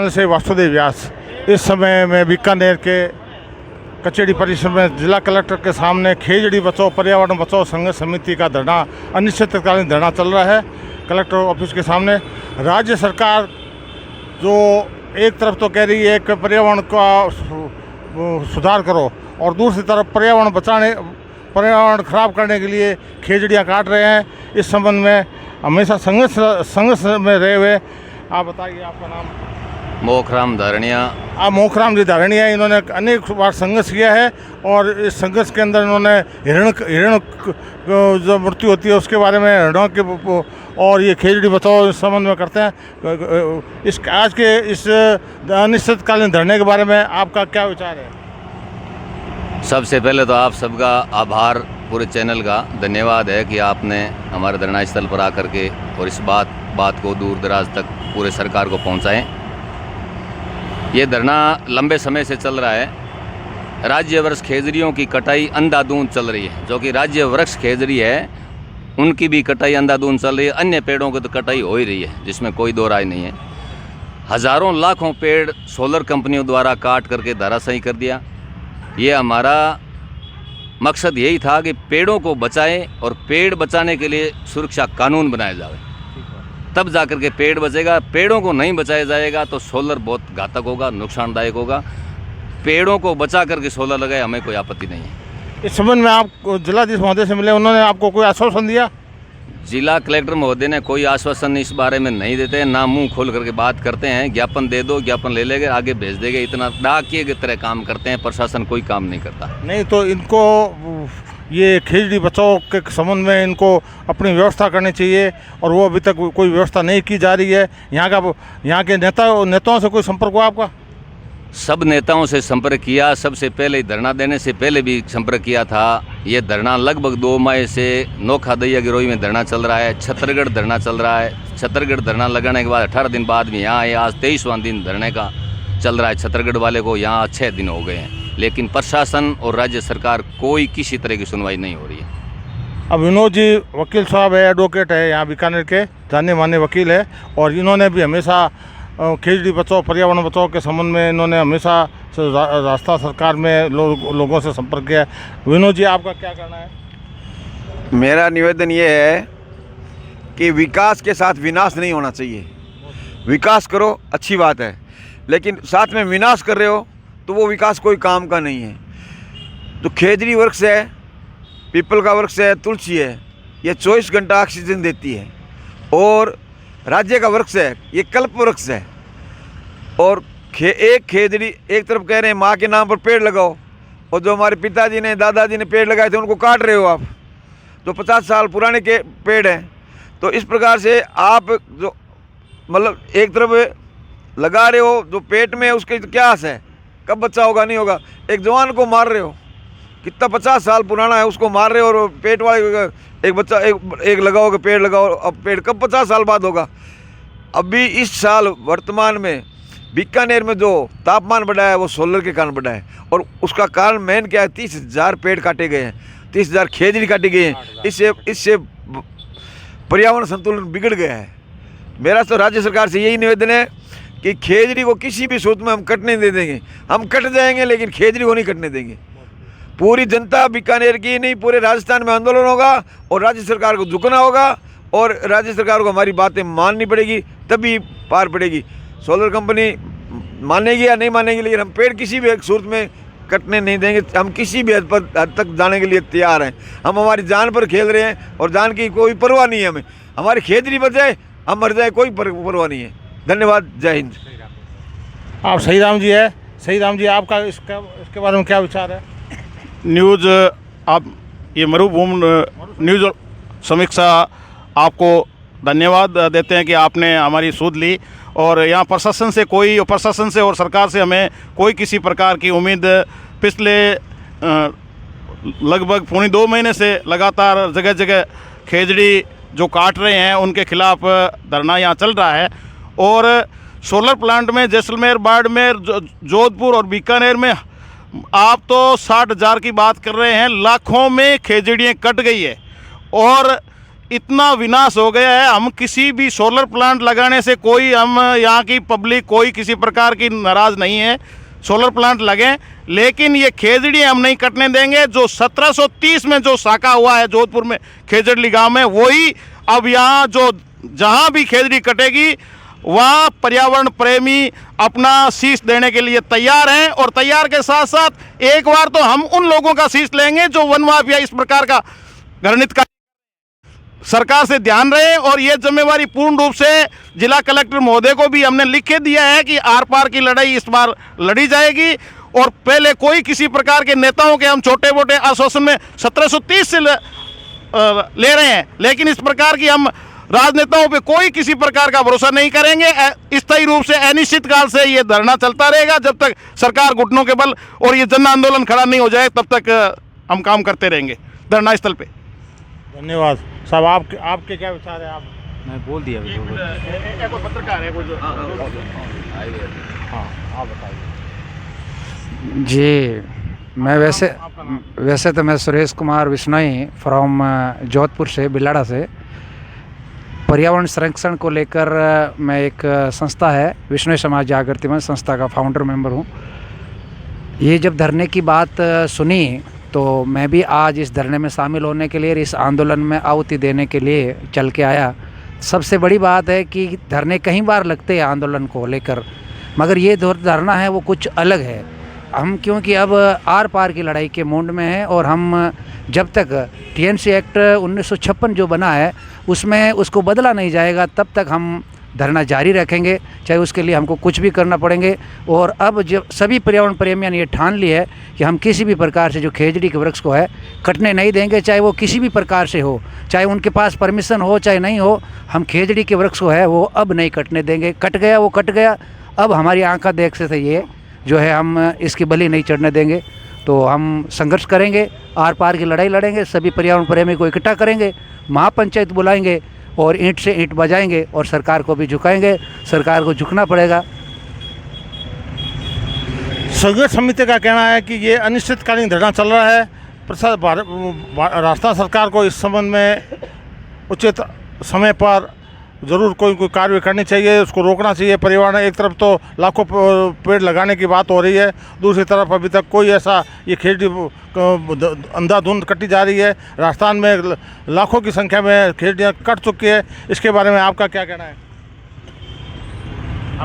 Channel से वासुदेव व्यास। इस समय मैं बीकानेर के कचहरी परिसर में जिला कलेक्टर के सामने खेजड़ी बचाओ पर्यावरण बचाओ संघर्ष समिति का धरना, अनिश्चितकालीन धरना चल रहा है कलेक्टर ऑफिस के सामने। राज्य सरकार जो एक तरफ तो कह रही है कि पर्यावरण का सुधार करो और दूसरी तरफ पर्यावरण खराब करने के लिए खेजड़ियाँ काट रहे हैं। इस संबंध में हमेशा संघर्ष में रहे हुए, आप बताइए आपका नाम? मोखराम धारणिया। आप मोखराम जी धारणिया, इन्होंने अनेक बार संघर्ष किया है और इस संघर्ष के अंदर इन्होंने हिरण जो मृत्यु होती है उसके बारे में, हिरणों के और ये खेजड़ी बचाओ इस संबंध में करते हैं। इस आज के इस अनिश्चितकालीन धरने के बारे में आपका क्या विचार है? सबसे पहले तो आप सबका आभार, पूरे चैनल का धन्यवाद है कि आपने हमारे धरना स्थल पर आकर के और इस बात को दूर दराज तक पूरे सरकार को पहुंचाएं। ये धरना लंबे समय से चल रहा है। राज्य वृक्ष खेजड़ियों की कटाई अंधाधुंध चल रही है। जो कि राज्य वृक्ष खेजड़ी है उनकी भी कटाई अंधाधुंध चल रही है। अन्य पेड़ों की तो कटाई हो ही रही है, जिसमें कोई दो राय नहीं है। हज़ारों लाखों पेड़ सोलर कंपनियों द्वारा काट करके धराशायी कर दिया। ये हमारा मकसद यही था कि पेड़ों को बचाएं और पेड़ बचाने के लिए सुरक्षा कानून बनाया जाए, तब जाकर के पेड़ बचेगा। पेड़ों को नहीं बचाया जाएगा तो सोलर बहुत घातक होगा, नुकसानदायक होगा। पेड़ों को बचा करके सोलर लगाए, हमें कोई आपत्ति नहीं है। इस संबंध में आप जिलाधीश महोदय से मिले, उन्होंने आपको कोई आश्वासन दिया? जिला कलेक्टर महोदय ने कोई आश्वासन इस बारे में नहीं देते हैं, ना मुंह खोल करके बात करते हैं। ज्ञापन दे दो, ज्ञापन ले लेंगे, आगे भेज देंगे, इतना डाकिए की तरह काम करते हैं। प्रशासन कोई काम नहीं करता। नहीं तो इनको ये खेजड़ी बचाओ के संबंध में इनको अपनी व्यवस्था करनी चाहिए और वो अभी तक कोई व्यवस्था नहीं की जा रही है। यहाँ के नेताओं से कोई संपर्क हुआ आपका? सब नेताओं से संपर्क किया। सबसे पहले धरना देने से पहले भी संपर्क किया था। ये धरना लगभग 2 माह से नोखा दैया गिरोही में धरना चल रहा है। छत्तरगढ़ धरना चल रहा है। छत्तरगढ़ धरना लगाने के बाद 18 दिन बाद भी यहाँ आए। आज 23वां दिन धरने का चल रहा है। छत्तरगढ़ वाले को यहाँ 6 दिन हो गए हैं, लेकिन प्रशासन और राज्य सरकार कोई किसी तरह की सुनवाई नहीं हो रही है। अब विनोद जी वकील साहब है, एडवोकेट है, यहाँ बीकानेर के जाने माने वकील है और इन्होंने भी हमेशा खेजड़ी बचाओ पर्यावरण बचाओ के संबंध में इन्होंने हमेशा राजस्थान सरकार में लोगों से संपर्क किया है। विनोद जी आपका क्या कहना है? मेरा निवेदन ये है कि विकास के साथ विनाश नहीं होना चाहिए। विकास करो, अच्छी बात है, लेकिन साथ में विनाश कर रहे हो तो वो विकास कोई काम का नहीं है। तो खेजड़ी वृक्ष है, पीपल का वृक्ष है, तुलसी है, ये 24 घंटा ऑक्सीजन देती है। और राज्य का वृक्ष है, ये कल्प वृक्ष है। और एक खेजड़ी एक तरफ कह रहे हैं माँ के नाम पर पेड़ लगाओ, और जो हमारे पिताजी ने दादाजी ने पेड़ लगाए थे उनको काट रहे हो आप, जो 50 साल पुराने के पेड़ हैं। तो इस प्रकार से आप जो मतलब एक तरफ लगा रहे हो जो पेट में, उसके क्या आस है, कब बच्चा होगा नहीं होगा। एक जवान को मार रहे हो, कितना 50 साल पुराना है, उसको मार रहे हो। और पेट वाले एक बच्चा एक लगाओगे, पेड़ लगाओ, अब पेड़ कब 50 साल बाद होगा। अभी इस साल वर्तमान में बीकानेर में जो तापमान बढ़ा है वो सोलर के कारण बढ़ा है। और उसका कारण मेन क्या है, 30,000 पेड़ काटे गए हैं, 30,000 खेजड़ी काटी गई हैं। इससे पर्यावरण संतुलन बिगड़ गया है। मेरा तो राज्य सरकार से यही निवेदन है कि खेजड़ी को किसी भी सूरत में हम कटने नहीं देंगे। हम कट जाएंगे लेकिन खेजड़ी को नहीं कटने देंगे। पूरी जनता बीकानेर की नहीं, पूरे राजस्थान में आंदोलन होगा और राज्य सरकार को झुकना होगा और राज्य सरकार को हमारी बातें माननी पड़ेगी, तभी पार पड़ेगी। सोलर कंपनी मानेगी या नहीं मानेगी, लेकिन हम पेड़ किसी भी एक सूरत में कटने नहीं देंगे। हम किसी भी हद तक जाने के लिए तैयार हैं। हम हमारी जान पर खेल रहे हैं और जान की कोई परवाह नहीं है हमें। हमारी खेजड़ी बच जाए, हम मर जाए, कोई परवाह नहीं है। धन्यवाद, जय हिंद। आप सही राम जी है, सही राम जी आपका इसके बारे में क्या विचार है? न्यूज़ आप ये मरुभूमि न्यूज़ समीक्षा आपको धन्यवाद देते हैं कि आपने हमारी सूद ली। और यहाँ प्रशासन से और सरकार से हमें कोई किसी प्रकार की उम्मीद पिछले लगभग 2.25 महीने से लगातार जगह जगह खेजड़ी जो काट रहे हैं उनके खिलाफ धरना यहाँ चल रहा है। और सोलर प्लांट में जैसलमेर, बाड़मेर, जोधपुर और बीकानेर में आप तो 60,000 की बात कर रहे हैं, लाखों में खेजड़ियाँ कट गई है। और इतना विनाश हो गया है। हम किसी भी सोलर प्लांट लगाने से कोई, हम यहाँ की पब्लिक कोई किसी प्रकार की नाराज़ नहीं है, सोलर प्लांट लगें, लेकिन ये खेजड़ी हम नहीं कटने देंगे। जो 1730 में जो साका हुआ है जोधपुर में खेजड़ी गांव में, वही अब यहाँ जो जहाँ भी खेजड़ी कटेगी वहाँ पर्यावरण प्रेमी अपना शीश देने के लिए तैयार हैं। और तैयार के साथ साथ एक बार तो हम उन लोगों का शीश लेंगे जो वन माफिया इस प्रकार का घृणित का सरकार से ध्यान रहे। और ये जिम्मेवारी पूर्ण रूप से जिला कलेक्टर महोदय को भी हमने लिख के दिया है कि आर पार की लड़ाई इस बार लड़ी जाएगी। और पहले कोई किसी प्रकार के नेताओं के हम छोटे मोटे आश्वासन में 1730 से ले रहे हैं, लेकिन इस प्रकार की हम राजनेताओं पे कोई किसी प्रकार का भरोसा नहीं करेंगे। स्थायी रूप से अनिश्चित काल से ये धरना चलता रहेगा जब तक सरकार घुटनों के बल और ये जन आंदोलन खड़ा नहीं हो जाए, तब तक हम काम करते रहेंगे धरना स्थल पे। धन्यवाद साहब। आपके क्या विचार है? आप मैं बोल दिया पत्रकार है हाँ आप बताइए। जी, मैं वैसे तो मैं सुरेश कुमार विश्नोई फ्रॉम जोधपुर से, बिलाड़ा से। पर्यावरण संरक्षण को लेकर मैं एक संस्था है विश्नोई समाज जागृति मंच संस्था का फाउंडर मेंबर हूँ। ये जब धरने की बात सुनी तो मैं भी आज इस धरने में शामिल होने के लिए, इस आंदोलन में आहुति देने के लिए चल के आया। सबसे बड़ी बात है कि धरने कई बार लगते हैं आंदोलन को लेकर, मगर ये धरना है वो कुछ अलग है। हम क्योंकि अब आर पार की लड़ाई के मूड में हैं और हम जब तक TNC एक्ट 1956 जो बना है उसमें उसको बदला नहीं जाएगा तब तक हम धरना जारी रखेंगे, चाहे उसके लिए हमको कुछ भी करना पड़ेंगे। और अब जब सभी पर्यावरण प्रेमियों ने ये ठान लिया है कि हम किसी भी प्रकार से जो खेजड़ी के वृक्ष को है कटने नहीं देंगे, चाहे वो किसी भी प्रकार से हो, चाहे उनके पास परमिशन हो चाहे नहीं हो, हम खेजड़ी के वृक्ष को है वो अब नहीं कटने देंगे। कट गया वो कट गया, अब हमारी आंखा देख से ये जो है हम इसकी बलि नहीं चढ़ने देंगे। तो हम संघर्ष करेंगे, आर पार की लड़ाई लड़ेंगे, सभी पर्यावरण प्रेमी को इकट्ठा करेंगे, महापंचायत बुलाएंगे और ईंट से ईंट बजाएंगे और सरकार को भी झुकाएंगे। सरकार को झुकना पड़ेगा। संघर्ष समिति का कहना है कि ये अनिश्चितकालीन धरना चल रहा है। राजस्थान सरकार को इस संबंध में उचित समय पर ज़रूर कोई कार्रवाई करनी चाहिए, उसको रोकना चाहिए। पर्यावरण एक तरफ तो लाखों पेड़ लगाने की बात हो रही है, दूसरी तरफ अभी तक कोई ऐसा ये खेजड़ी अंधाधुंध कटी जा रही है। राजस्थान में लाखों की संख्या में खेजड़ियाँ कट चुकी है। इसके बारे में आपका क्या कहना है?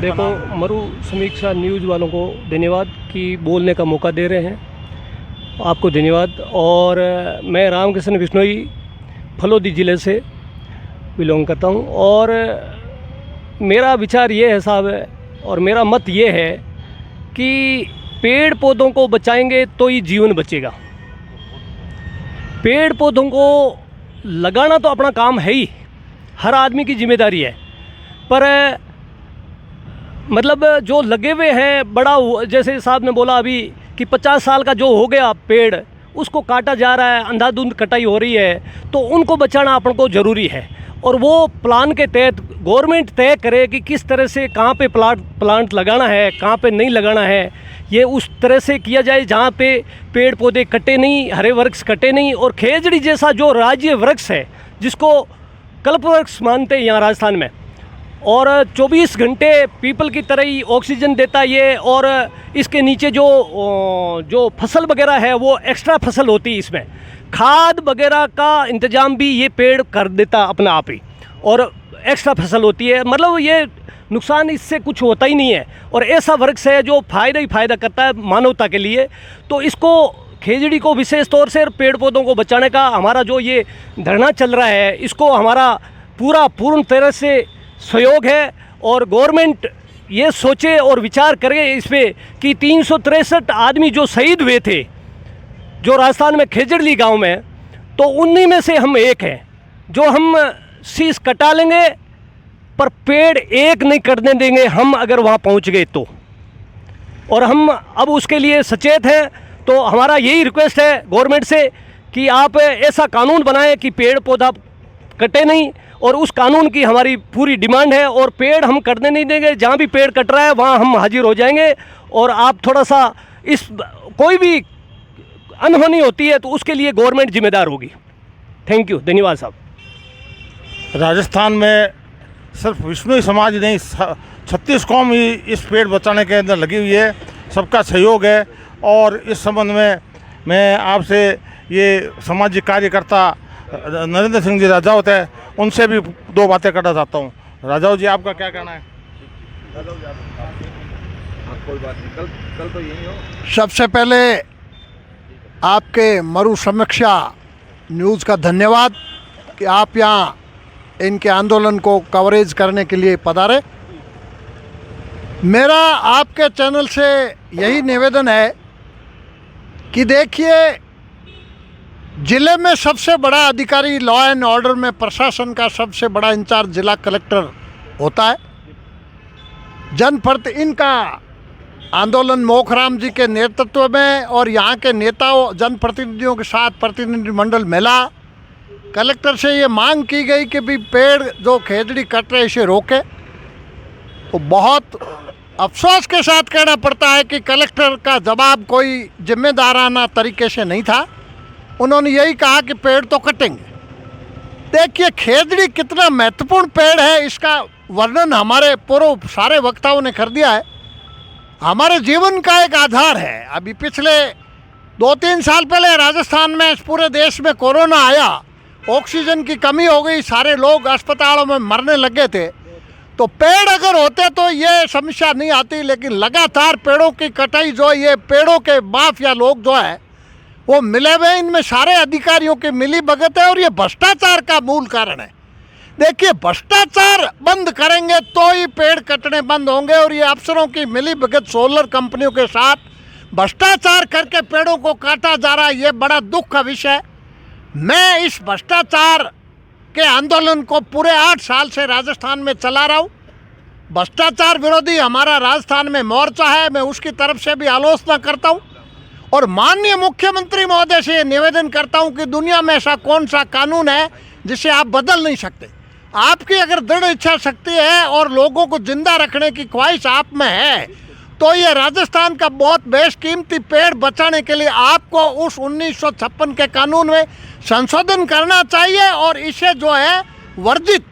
देखो, मरु समीक्षा न्यूज़ वालों को धन्यवाद कि बोलने का मौका दे रहे हैं, आपको धन्यवाद। और मैं रामकृष्ण विश्नोई फलोदी ज़िले से बिलोंग करता हूँ। और मेरा विचार ये है साहब, और मेरा मत ये है कि पेड़ पौधों को बचाएंगे तो ही जीवन बचेगा। पेड़ पौधों को लगाना तो अपना काम है ही, हर आदमी की जिम्मेदारी है, पर मतलब जो लगे हुए हैं बड़ा, जैसे साहब ने बोला अभी कि 50 साल का जो हो गया पेड़ उसको काटा जा रहा है, अंधाधुंध कटाई हो रही है, तो उनको बचाना अपन को ज़रूरी है। और वो प्लान के तहत गवर्नमेंट तय करे कि किस तरह से कहाँ पे प्लांट लगाना है, कहाँ पे नहीं लगाना है, ये उस तरह से किया जाए जहाँ पे पेड़ पौधे कटे नहीं, हरे वृक्ष कटे नहीं। और खेजड़ी जैसा जो राज्य वृक्ष है जिसको कल्पवृक्ष मानते हैं यहाँ राजस्थान में, और 24 घंटे पीपल की तरह ही ऑक्सीजन देता है ये। और इसके नीचे जो फसल वगैरह है वो एक्स्ट्रा फसल होती है, इसमें खाद वगैरह का इंतजाम भी ये पेड़ कर देता अपना आप ही, और एक्स्ट्रा फसल होती है। मतलब ये नुकसान इससे कुछ होता ही नहीं है। और ऐसा वृक्ष है जो फ़ायदा ही फ़ायदा करता है मानवता के लिए। तो इसको खेजड़ी को विशेष तौर से पेड़ पौधों को बचाने का हमारा जो ये धरना चल रहा है, इसको हमारा पूर्ण तरह से सहयोग है। और गवर्नमेंट ये सोचे और विचार करे इस पर कि 363 आदमी जो शहीद हुए थे जो राजस्थान में खेजड़ी गांव में, तो उन्हीं में से हम एक हैं जो हम शीश कटा लेंगे पर पेड़ एक नहीं कटने देंगे हम अगर वहाँ पहुँच गए तो। और हम अब उसके लिए सचेत हैं। तो हमारा यही रिक्वेस्ट है गवर्नमेंट से कि आप ऐसा कानून बनाएं कि पेड़ पौधा कटे नहीं, और उस कानून की हमारी पूरी डिमांड है। और पेड़ हम कटने नहीं देंगे, जहाँ भी पेड़ कट रहा है वहाँ हम हाजिर हो जाएंगे। और आप थोड़ा सा इस कोई भी अनहोनी होती है तो उसके लिए गवर्नमेंट जिम्मेदार होगी। थैंक यू, धन्यवाद साहब। राजस्थान में सिर्फ विश्नोई समाज नहीं 36 कौम ही इस पेड़ बचाने के अंदर लगी हुई है, सबका सहयोग है। और इस संबंध में मैं आपसे ये सामाजिक कार्यकर्ता नरेंद्र सिंह जी राजावत है, उनसे भी दो बातें करना चाहता हूँ। राजावत जी, आपका क्या कहना है? कोई बात नहीं, कल तो यही हो। सबसे पहले आपके मरु समीक्षा न्यूज़ का धन्यवाद कि आप यहाँ इनके आंदोलन को कवरेज करने के लिए पधारे। मेरा आपके चैनल से यही निवेदन है कि देखिए, ज़िले में सबसे बड़ा अधिकारी लॉ एंड ऑर्डर में प्रशासन का सबसे बड़ा इंचार्ज जिला कलेक्टर होता है। जनप्रति इनका आंदोलन मोखराम जी के नेतृत्व में और यहाँ के नेताओं जनप्रतिनिधियों के साथ प्रतिनिधिमंडल मिला, कलेक्टर से ये मांग की गई कि भी पेड़ जो खेजड़ी कट रहे इसे रोके। तो बहुत अफसोस के साथ कहना पड़ता है कि कलेक्टर का जवाब कोई जिम्मेदाराना तरीके से नहीं था। उन्होंने यही कहा कि पेड़ तो कटेंगे। देखिए, खेजड़ी कितना महत्वपूर्ण पेड़ है इसका वर्णन हमारे पूर्व सारे वक्ताओं ने कर दिया है। हमारे जीवन का एक आधार है। अभी पिछले 2-3 साल पहले राजस्थान में इस पूरे देश में कोरोना आया, ऑक्सीजन की कमी हो गई, सारे लोग अस्पतालों में मरने लगे थे। तो पेड़ अगर होते तो ये समस्या नहीं आती, लेकिन लगातार पेड़ों की कटाई जो ये पेड़ों के माफिया लोग जो है वो मिले हुए, इनमें सारे अधिकारियों की मिली भगत है और ये भ्रष्टाचार का मूल कारण है। देखिए, भ्रष्टाचार बंद करेंगे तो ही पेड़ कटने बंद होंगे। और ये अफसरों की मिली भगत सोलर कंपनियों के साथ भ्रष्टाचार करके पेड़ों को काटा जा रहा है, ये बड़ा दुख का विषय है। मैं इस भ्रष्टाचार के आंदोलन को पूरे 8 साल से राजस्थान में चला रहा हूँ। भ्रष्टाचार विरोधी हमारा राजस्थान में मोर्चा है, मैं उसकी तरफ से भी आलोचना करता हूँ। और माननीय मुख्यमंत्री महोदय से ये निवेदन करता हूँ कि दुनिया में ऐसा कौन सा कानून है जिसे आप बदल नहीं सकते। आपकी अगर दृढ़ इच्छा शक्ति है और लोगों को जिंदा रखने की ख्वाहिश आप में है, तो ये राजस्थान का बहुत बेशकीमती पेड़ बचाने के लिए आपको उस 1956 के कानून में संशोधन करना चाहिए और इसे जो है वर्जित,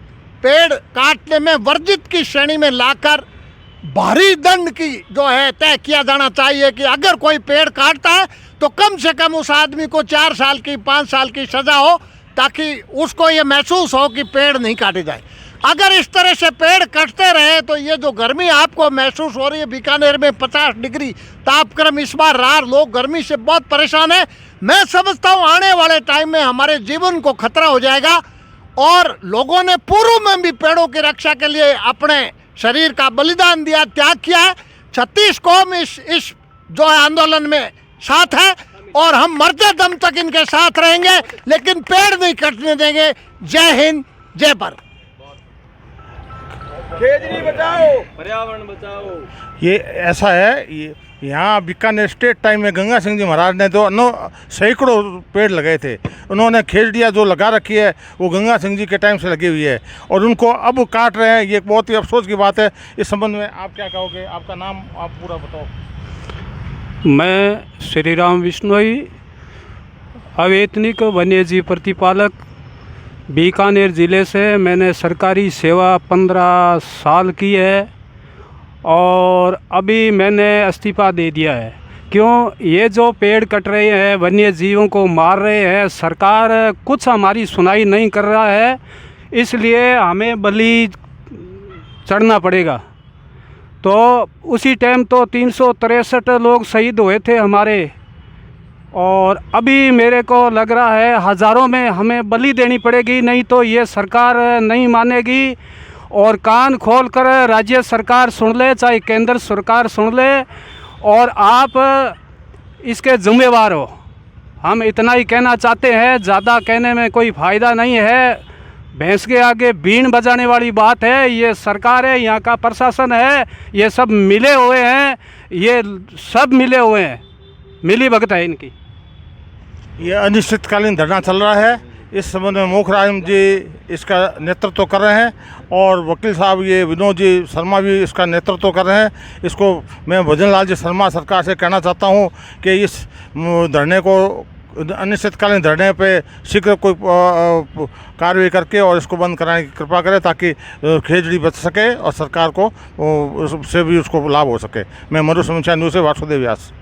पेड़ काटने में वर्जित की श्रेणी में लाकर भारी दंड की जो है तय किया जाना चाहिए कि अगर कोई पेड़ काटता है तो कम से कम उस आदमी को 4 साल की 5 साल की सज़ा हो, ताकि उसको ये महसूस हो कि पेड़ नहीं काटे जाए। अगर इस तरह से पेड़ कटते रहे तो ये जो गर्मी आपको महसूस हो रही है, बीकानेर में 50 डिग्री तापक्रम इस बार रहा, लोग गर्मी से बहुत परेशान है। मैं समझता हूँ आने वाले टाइम में हमारे जीवन को खतरा हो जाएगा। और लोगों ने पूर्व में भी पेड़ों की रक्षा के लिए अपने शरीर का बलिदान दिया, त्याग किया है। 36 कौम इस जो है आंदोलन में साथ है और हम मरते दम तक इनके साथ रहेंगे, लेकिन पेड़ नहीं कटने देंगे। जय हिंद, जय भारत। खेजड़ी बचाओ, पर्यावरण बचाओ। ये ऐसा है, यहाँ बीकानेर स्टेट टाइम में गंगा सिंह जी महाराज ने तो सैकड़ों पेड़ लगाए थे। उन्होंने खेजड़ियाँ जो लगा रखी है वो गंगा सिंह जी के टाइम से लगी हुई है और उनको अब काट रहे हैं। ये बहुत ही अफसोस की बात है। इस संबंध में आप क्या कहोगे? आपका नाम आप पूरा बताओ। मैं श्री राम विश्नोई, अवैतनिक वन्यजीव प्रतिपालक, बीकानेर ज़िले से। मैंने सरकारी सेवा 15 साल की है और अभी मैंने इस्तीफ़ा दे दिया है। क्यों? ये जो पेड़ कट रहे हैं, वन्य जीवों को मार रहे हैं, सरकार कुछ हमारी सुनाई नहीं कर रहा है, इसलिए हमें बलि चढ़ना पड़ेगा। तो उसी टाइम तो 363 लोग शहीद हुए थे हमारे, और अभी मेरे को लग रहा है हज़ारों में हमें बलि देनी पड़ेगी, नहीं तो ये सरकार नहीं मानेगी। और कान खोल कर राज्य सरकार सुन ले, चाहे केंद्र सरकार सुन ले, और आप इसके ज़िम्मेवार हो। हम इतना ही कहना चाहते हैं, ज़्यादा कहने में कोई फ़ायदा नहीं है। भैंस के आगे बीन बजाने वाली बात है। ये सरकार है, यहाँ का प्रशासन है, ये सब मिले हुए हैं, ये सब मिले हुए हैं, मिली भगत है इनकी। ये अनिश्चितकालीन धरना चल रहा है। इस संबंध में मोखराम जी इसका नेतृत्व कर रहे हैं और वकील साहब ये विनोद जी शर्मा भी इसका नेतृत्व कर रहे हैं। इसको मैं भजन लाल जी शर्मा सरकार से कहना चाहता हूँ कि इस धरने को अनिश्चितकालीन धरने पे शीघ्र कोई कार्रवाई करके और इसको बंद कराने की कृपा करें, ताकि खेजड़ी बच सके और सरकार को उससे भी उसको लाभ हो सके। मैं मरु समीक्षा न्यूज़ से वासुदेव व्यास।